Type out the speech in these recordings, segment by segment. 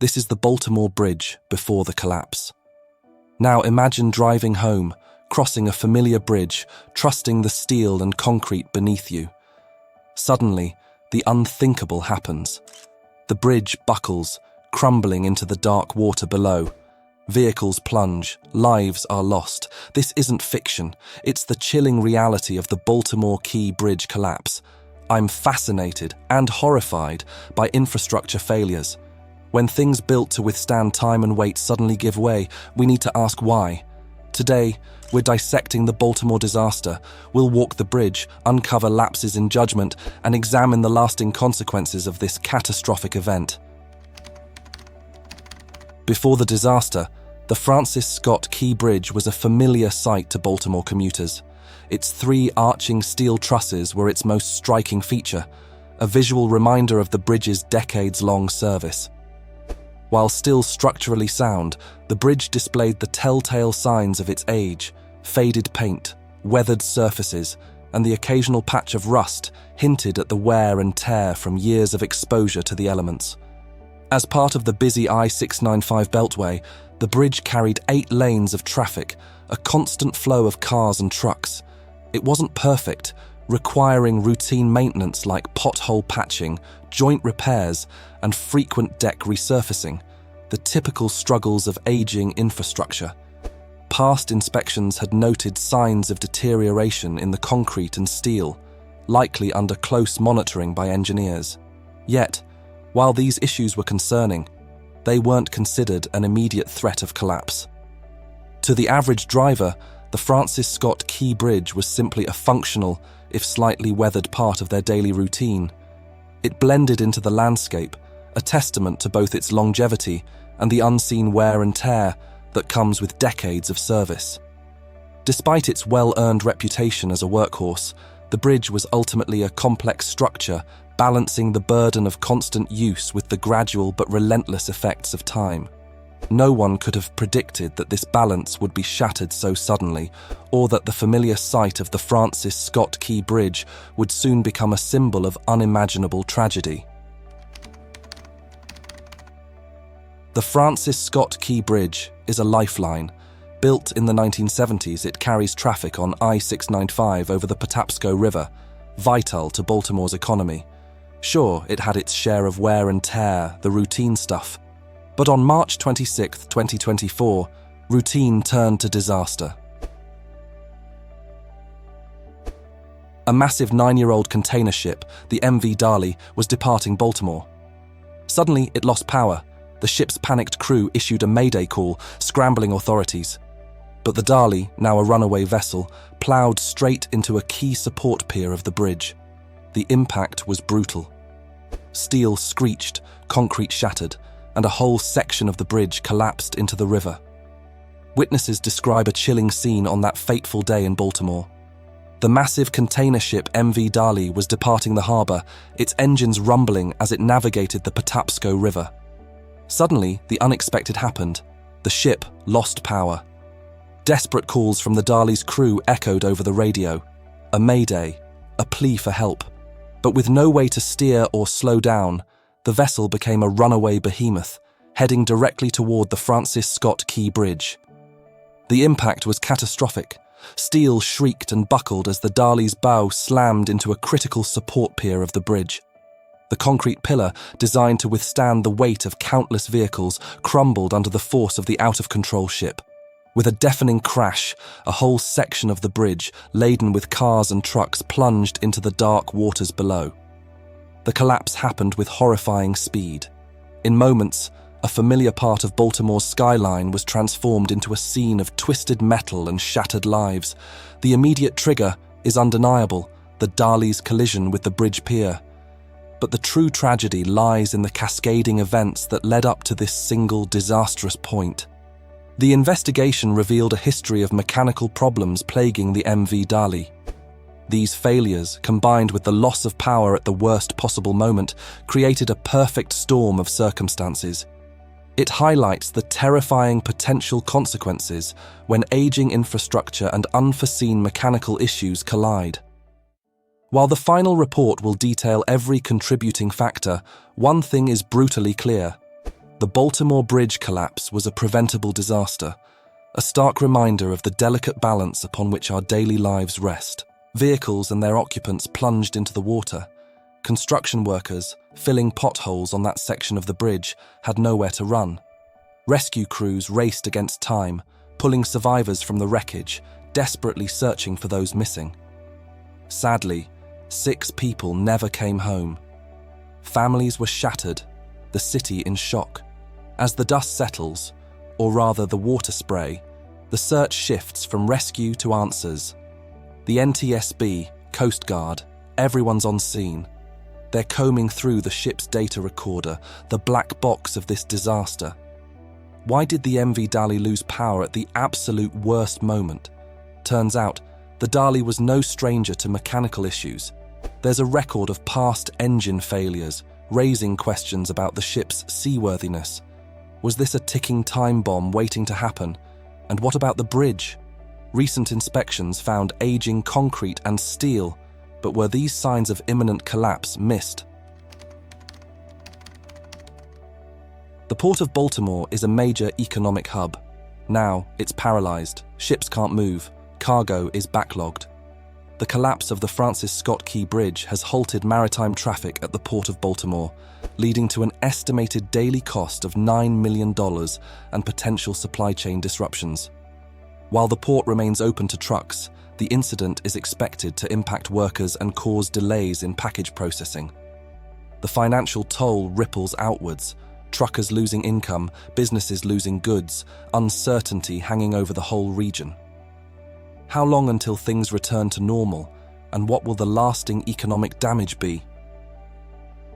This is the Baltimore Bridge before the collapse. Now imagine driving home, crossing a familiar bridge, trusting the steel and concrete beneath you. Suddenly, the unthinkable happens. The bridge buckles, crumbling into the dark water below. Vehicles plunge, lives are lost. This isn't fiction, it's the chilling reality of the Baltimore Key Bridge collapse. I'm fascinated and horrified by infrastructure failures. When things built to withstand time and weight suddenly give way, we need to ask why. Today, we're dissecting the Baltimore disaster. We'll walk the bridge, uncover lapses in judgment, and examine the lasting consequences of this catastrophic event. Before the disaster, the Francis Scott Key Bridge was a familiar sight to Baltimore commuters. Its three arching steel trusses were its most striking feature, a visual reminder of the bridge's decades-long service. While still structurally sound, the bridge displayed the telltale signs of its age: faded paint, weathered surfaces, and the occasional patch of rust hinted at the wear and tear from years of exposure to the elements. As part of the busy I-695 beltway, the bridge carried 8 lanes of traffic, a constant flow of cars and trucks. It wasn't perfect, requiring routine maintenance like pothole patching, joint repairs, and frequent deck resurfacing, the typical struggles of aging infrastructure. Past inspections had noted signs of deterioration in the concrete and steel, likely under close monitoring by engineers. Yet, while these issues were concerning, they weren't considered an immediate threat of collapse. To the average driver, the Francis Scott Key Bridge was simply a functional, if slightly weathered part of their daily routine. It blended into the landscape, a testament to both its longevity and the unseen wear and tear that comes with decades of service. Despite its well-earned reputation as a workhorse, the bridge was ultimately a complex structure, balancing the burden of constant use with the gradual but relentless effects of time. No one could have predicted that this balance would be shattered so suddenly, or that the familiar sight of the Francis Scott Key Bridge would soon become a symbol of unimaginable tragedy. The Francis Scott Key Bridge is a lifeline. Built in the 1970s, it carries traffic on I-695 over the Patapsco River, vital to Baltimore's economy. Sure, it had its share of wear and tear, the routine stuff. But on March 26, 2024, routine turned to disaster. A massive 9-year-old container ship, the MV Dali, was departing Baltimore. Suddenly, it lost power. The ship's panicked crew issued a mayday call, scrambling authorities. But the Dali, now a runaway vessel, ploughed straight into a key support pier of the bridge. The impact was brutal. Steel screeched, concrete shattered, and a whole section of the bridge collapsed into the river. Witnesses describe a chilling scene on that fateful day in Baltimore. The massive container ship MV Dali was departing the harbour, its engines rumbling as it navigated the Patapsco River. Suddenly, the unexpected happened. The ship lost power. Desperate calls from the Dali's crew echoed over the radio. A mayday, a plea for help. But with no way to steer or slow down, the vessel became a runaway behemoth, heading directly toward the Francis Scott Key Bridge. The impact was catastrophic. Steel shrieked and buckled as the Dali's bow slammed into a critical support pier of the bridge. The concrete pillar, designed to withstand the weight of countless vehicles, crumbled under the force of the out-of-control ship. With a deafening crash, a whole section of the bridge, laden with cars and trucks, plunged into the dark waters below. The collapse happened with horrifying speed. In moments, a familiar part of Baltimore's skyline was transformed into a scene of twisted metal and shattered lives. The immediate trigger is undeniable: the Dali's collision with the bridge pier. But the true tragedy lies in the cascading events that led up to this single disastrous point. The investigation revealed a history of mechanical problems plaguing the MV Dali. These failures, combined with the loss of power at the worst possible moment, created a perfect storm of circumstances. It highlights the terrifying potential consequences when aging infrastructure and unforeseen mechanical issues collide. While the final report will detail every contributing factor, one thing is brutally clear: The Baltimore Bridge collapse was a preventable disaster, a stark reminder of the delicate balance upon which our daily lives rest. Vehicles and their occupants plunged into the water. Construction workers, filling potholes on that section of the bridge, had nowhere to run. Rescue crews raced against time, pulling survivors from the wreckage, desperately searching for those missing. Sadly, 6 people never came home. Families were shattered, the city in shock. As the dust settles, or rather the water spray, the search shifts from rescue to answers. The NTSB, Coast Guard, everyone's on scene. They're combing through the ship's data recorder, the black box of this disaster. Why did the MV Dali lose power at the absolute worst moment? Turns out, the Dali was no stranger to mechanical issues. There's a record of past engine failures, raising questions about the ship's seaworthiness. Was this a ticking time bomb waiting to happen? And what about the bridge? Recent inspections found aging concrete and steel, but were these signs of imminent collapse missed? The Port of Baltimore is a major economic hub. Now, it's paralyzed, ships can't move, cargo is backlogged. The collapse of the Francis Scott Key Bridge has halted maritime traffic at the Port of Baltimore, leading to an estimated daily cost of $9 million and potential supply chain disruptions. While the port remains open to trucks, the incident is expected to impact workers and cause delays in package processing. The financial toll ripples outwards, truckers losing income, businesses losing goods, uncertainty hanging over the whole region. How long until things return to normal, and what will the lasting economic damage be?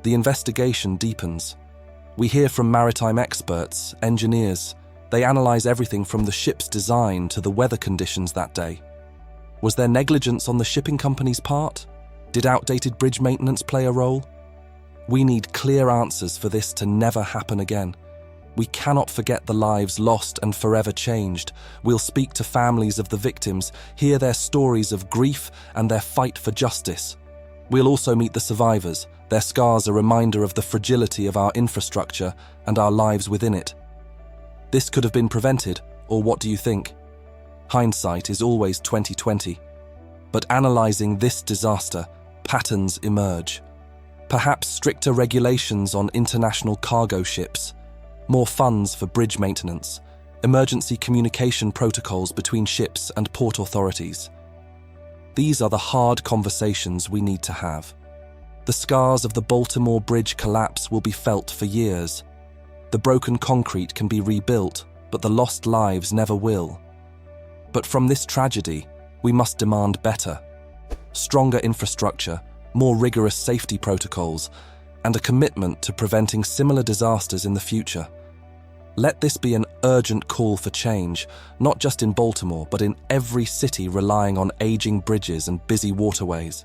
The investigation deepens. We hear from maritime experts, engineers. They analyze everything from the ship's design to the weather conditions that day. Was there negligence on the shipping company's part? Did outdated bridge maintenance play a role? We need clear answers for this to never happen again. We cannot forget the lives lost and forever changed. We'll speak to families of the victims, hear their stories of grief and their fight for justice. We'll also meet the survivors, their scars a reminder of the fragility of our infrastructure and our lives within it. This could have been prevented, or what do you think? Hindsight is always 20/20. But analysing this disaster, patterns emerge. Perhaps stricter regulations on international cargo ships, more funds for bridge maintenance, emergency communication protocols between ships and port authorities. These are the hard conversations we need to have. The scars of the Baltimore Bridge collapse will be felt for years. The broken concrete can be rebuilt, but the lost lives never will. But from this tragedy, we must demand better. Stronger infrastructure, more rigorous safety protocols, and a commitment to preventing similar disasters in the future. Let this be an urgent call for change, not just in Baltimore, but in every city relying on aging bridges and busy waterways.